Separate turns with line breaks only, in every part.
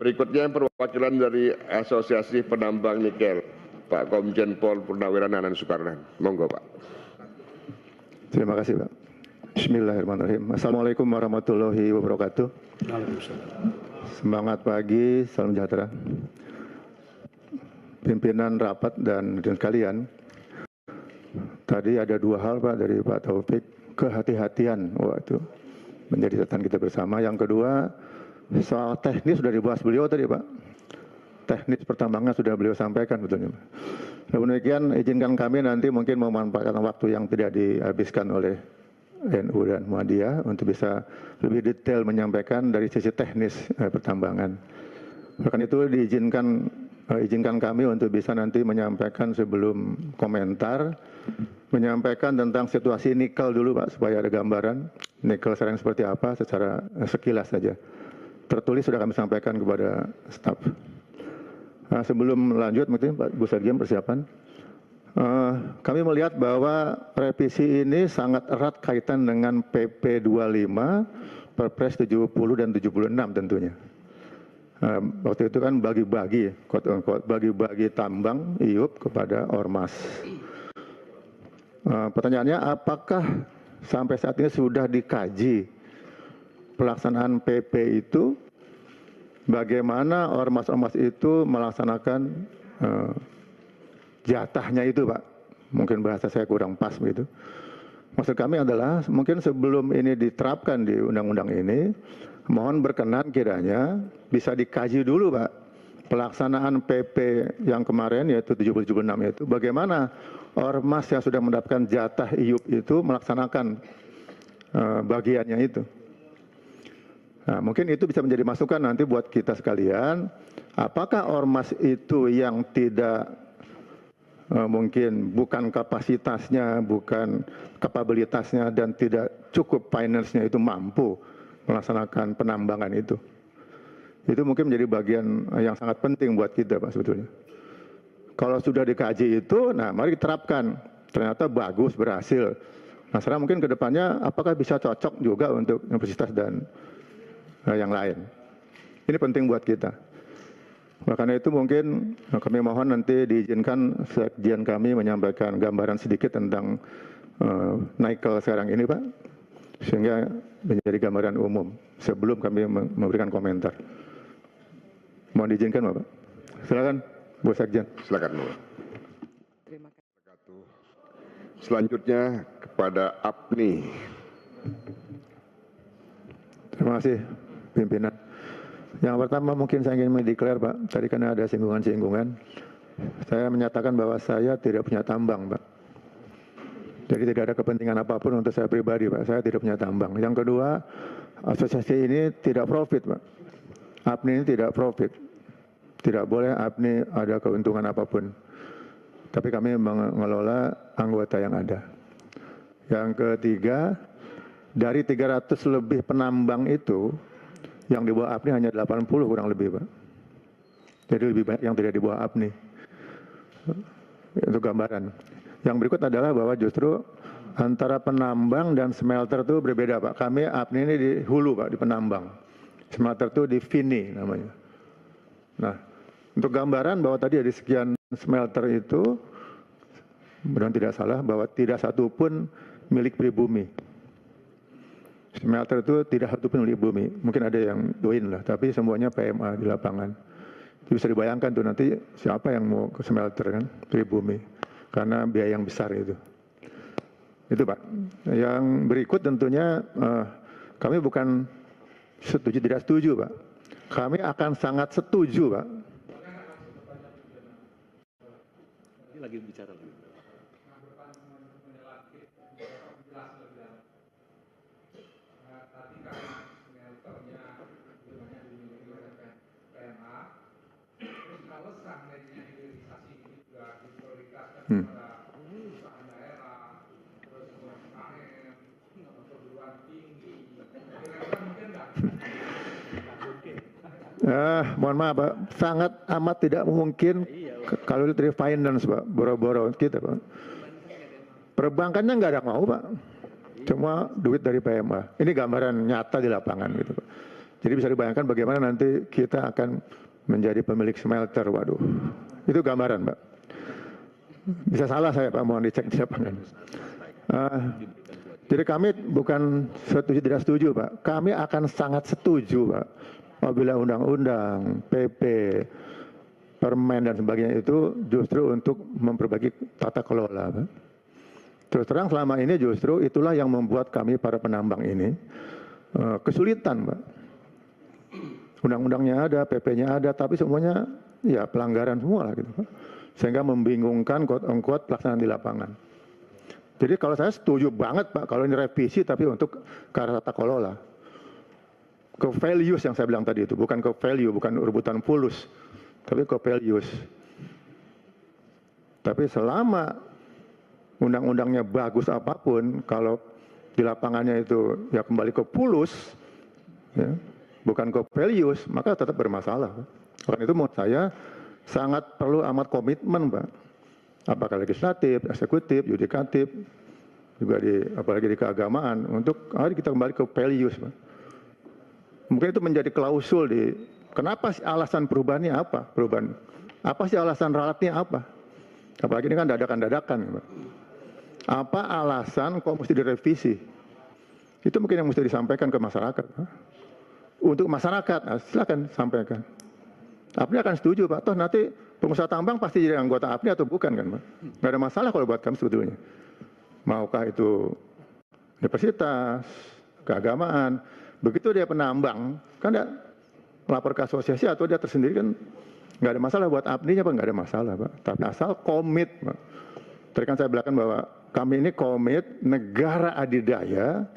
Berikutnya perwakilan dari Asosiasi Penambang Nikel, Pak Komjen Pol Purnawirawan Nanan Soekarno. Monggo, Pak.
Terima kasih, Pak. Bismillahirrahmanirrahim. Assalamualaikum warahmatullahi wabarakatuh. Semangat pagi, salam sejahtera. Pimpinan rapat dan sekalian, tadi ada dua hal, Pak, dari Pak Taufik. Kehati-hatian waktu menjadi catatan kita bersama. Yang kedua, soal teknis sudah dibahas beliau tadi, Pak. Teknis pertambangan sudah beliau sampaikan betulnya. Namun demikian, izinkan kami nanti mungkin memanfaatkan waktu yang tidak dihabiskan oleh NU dan Muhammadiyah untuk bisa lebih detail menyampaikan dari sisi teknis pertambangan. Bahkan itu izinkan kami untuk bisa nanti menyampaikan sebelum komentar, menyampaikan tentang situasi nikel dulu, Pak, supaya ada gambaran nikel sekarang seperti apa secara sekilas saja. Tertulis sudah kami sampaikan kepada staf. Nah, sebelum lanjut, mungkin Pak Bu Sekjen persiapan. Kami melihat bahwa revisi ini sangat erat kaitan dengan PP 25, Perpres 70 dan 76 tentunya. Waktu itu kan bagi-bagi, bagi-bagi tambang IUP kepada ormas. Pertanyaannya, apakah sampai saat ini sudah dikaji pelaksanaan PP itu, bagaimana ormas-ormas itu melaksanakan jatahnya itu, Pak? Mungkin bahasa saya kurang pas begitu. Maksud kami adalah mungkin sebelum ini diterapkan di undang-undang ini, mohon berkenan kiranya bisa dikaji dulu, Pak, pelaksanaan PP yang kemarin yaitu 70-76 itu, bagaimana ormas yang sudah mendapatkan jatah IUP itu melaksanakan bagiannya itu. Nah, mungkin itu bisa menjadi masukan nanti buat kita sekalian, apakah ormas itu yang tidak mungkin bukan kapasitasnya, bukan kapabilitasnya, dan tidak cukup finance-nya itu mampu melaksanakan penambangan itu. Itu mungkin menjadi bagian yang sangat penting buat kita, Pak, sebetulnya. Kalau sudah dikaji itu, nah mari diterapkan. Ternyata bagus, berhasil. Nah sekarang mungkin ke depannya apakah bisa cocok juga untuk universitas dan yang lain. Ini penting buat kita. Makanya itu mungkin kami mohon nanti diizinkan sekjen kami menyampaikan gambaran sedikit tentang nikel sekarang ini, Pak, sehingga menjadi gambaran umum sebelum kami memberikan komentar. Mohon diizinkan, Bapak. Silakan, Bu Sekjen.
Silakan, Bu. Terima kasih. Selanjutnya kepada APNI.
Terima kasih, pimpinan. Yang pertama mungkin saya ingin mendeklar, Pak, tadi karena ada singgungan-singgungan, saya menyatakan bahwa saya tidak punya tambang, Pak. Jadi tidak ada kepentingan apapun untuk saya pribadi, Pak, saya tidak punya tambang. Yang kedua, asosiasi ini tidak profit, Pak. APNI ini tidak profit. Tidak boleh APNI ada keuntungan apapun. Tapi kami mengelola anggota yang ada. Yang ketiga, dari 300 lebih penambang itu, yang di bawah APNI hanya 80 kurang lebih, Pak. Jadi lebih banyak yang tidak di bawah APNI. Itu gambaran. Yang berikut adalah bahwa justru antara penambang dan smelter itu berbeda, Pak. Kami APNI ini di hulu, Pak, di penambang. Smelter itu di Fini namanya. Nah, untuk gambaran bahwa tadi ada sekian smelter itu, mudah-mudahan tidak salah, bahwa tidak satu pun milik pribumi. Smelter itu tidak satu pun milik bumi. Mungkin ada yang doin lah, tapi semuanya PMA di lapangan. Jadi bisa dibayangkan tuh nanti siapa yang mau ke smelter kan, pribumi. Karena biaya yang besar itu. Itu, Pak. Yang berikut tentunya kami bukan setuju tidak setuju, Pak. Kami akan sangat setuju, Pak.
Ini lagi bicara lagi.
Mohon maaf, Pak, sangat amat tidak mungkin kalau dari finance, Pak, boro-boro kita, Pak. Perbankannya nggak ada mau, Pak. Cuma duit dari PMA. Ini gambaran nyata di lapangan gitu, Pak. Jadi bisa dibayangkan bagaimana nanti kita akan menjadi pemilik smelter. Waduh, itu gambaran, Pak. Bisa salah saya, Pak, mohon dicek di lapangan. Jadi kami bukan setuju tidak setuju, Pak. Kami akan sangat setuju, Pak, apabila undang-undang, PP, permen dan sebagainya itu justru untuk memperbaiki tata kelola, Pak. Terus terang selama ini justru itulah yang membuat kami para penambang ini kesulitan, Pak. Undang-undangnya ada, PP-nya ada, tapi semuanya ya pelanggaran semua lah gitu, Pak. Sehingga membingungkan quote-unquote pelaksanaan di lapangan. Jadi kalau saya setuju banget, Pak, kalau ini revisi tapi untuk ke arah tata kelola. Ke values yang saya bilang tadi itu, bukan ke value, bukan rebutan fulus, tapi ke values. Tapi selama undang-undangnya bagus apapun, kalau di lapangannya itu ya kembali ke fulus, ya, bukan ke values, maka tetap bermasalah. Karena itu menurut saya sangat perlu amat komitmen, Pak. Apakah legislatif, eksekutif, yudikatif, juga apalagi di keagamaan, untuk kita kembali ke values, Pak. Mungkin itu menjadi klausul di kenapa sih alasan perubahannya apa? Perubahan apa sih alasan ralatnya apa? Apalagi ini kan dadakan-dadakan, Pak. Apa alasan kok mesti direvisi? Itu mungkin yang mesti disampaikan ke masyarakat, Pak. Untuk masyarakat, silakan sampaikan. APNI akan setuju, Pak. Toh nanti pengusaha tambang pasti jadi anggota APNI atau bukan kan, Pak? Nggak ada masalah kalau buat kami sebetulnya. Maukah itu universitas, keagamaan, begitu dia penambang, kan dia lapor ke asosiasi atau dia tersendiri kan nggak ada masalah buat APNI-nya, Pak, nggak ada masalah, Pak. Tapi asal komit, Pak. Tadi kan saya bilangkan bahwa kami ini komit negara adidaya,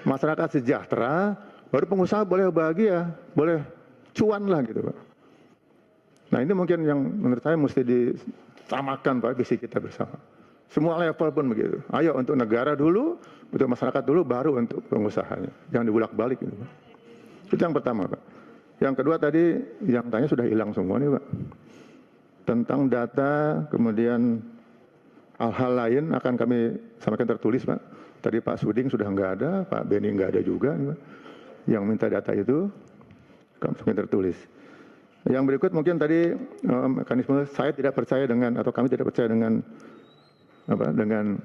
masyarakat sejahtera, baru pengusaha boleh bahagia, boleh cuan lah gitu, Pak. Nah ini mungkin yang menurut saya mesti disamakan, Pak, visi kita bersama. Semua level pun begitu. Ayo untuk negara dulu, untuk masyarakat dulu, baru untuk pengusahanya. Jangan dibulak-balik gitu, Pak. Itu yang pertama, Pak. Yang kedua tadi, yang tanya sudah hilang semua nih, Pak. Tentang data, kemudian hal-hal lain akan kami sampaikan tertulis, Pak. Tadi Pak Suding sudah nggak ada, Pak Beni nggak ada juga, nih, Pak. Yang minta data itu, kami sampaikan tertulis. Yang berikut mungkin tadi mekanisme saya tidak percaya dengan atau kami tidak percaya dengan dengan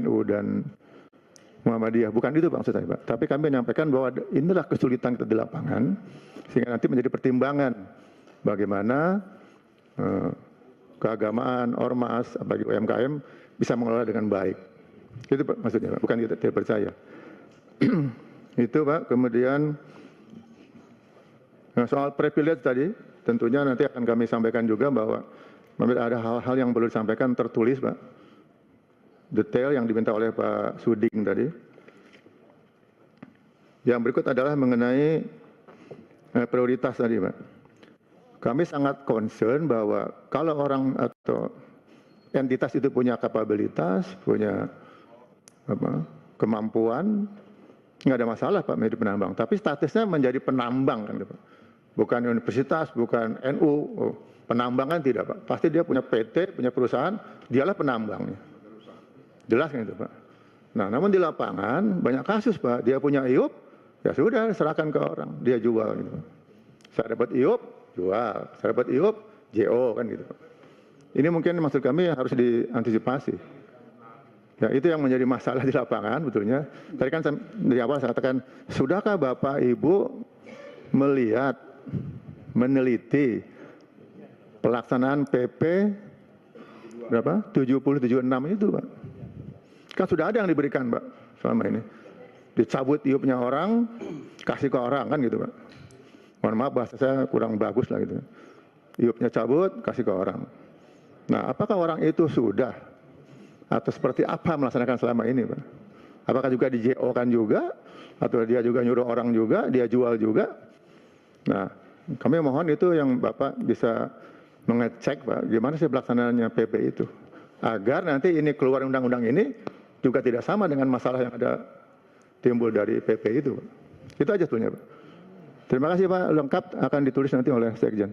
NU dan Muhammadiyah. Bukan itu Pak maksud saya, Pak. Tapi kami menyampaikan bahwa inilah kesulitan kita di lapangan sehingga nanti menjadi pertimbangan bagaimana keagamaan, ormas, apalagi UMKM bisa mengelola dengan baik. Itu Pak maksudnya, Pak. Bukan kita tidak percaya. Itu Pak. Kemudian soal privilege tadi, tentunya nanti akan kami sampaikan juga bahwa ada hal-hal yang perlu disampaikan tertulis, Pak. Detail yang diminta oleh Pak Suding tadi. Yang berikut adalah mengenai prioritas tadi, Pak. Kami sangat concern bahwa kalau orang atau entitas itu punya kapabilitas, punya kemampuan, nggak ada masalah Pak menjadi penambang. Tapi statusnya menjadi penambang kan, Pak. Bukan universitas, bukan NU, penambangan tidak Pak. Pasti dia punya PT, punya perusahaan, dialah penambangnya. Jelas kan itu Pak. Nah namun di lapangan banyak kasus Pak, dia punya IUP, ya sudah serahkan ke orang, dia jual gitu Pak. Saya dapat IUP, jual. Saya dapat IUP, JO kan gitu Pak. Ini mungkin maksud kami harus diantisipasi. Ya itu yang menjadi masalah di lapangan betulnya. Tadi kan dari awal saya katakan, sudahkah Bapak Ibu melihat, meneliti pelaksanaan PP berapa? 7076 itu, Pak. Kan sudah ada yang diberikan, Pak, selama ini. Dicabut IUP-nya orang, kasih ke orang kan gitu, Pak. Mohon maaf bahasa saya kurang bagus lah gitu. IUP-nya cabut, kasih ke orang. Nah, apakah orang itu sudah atau seperti apa melaksanakan selama ini, Pak? Apakah juga di JO kan juga atau dia juga nyuruh orang juga, dia jual juga? Nah, kami mohon itu yang Bapak bisa mengecek, Pak, gimana sih pelaksanaannya PP itu. Agar nanti ini keluar undang-undang ini juga tidak sama dengan masalah yang ada timbul dari PP itu, Pak. Itu aja sebetulnya, Pak. Terima kasih, Pak. Lengkap akan ditulis nanti oleh Sekjen.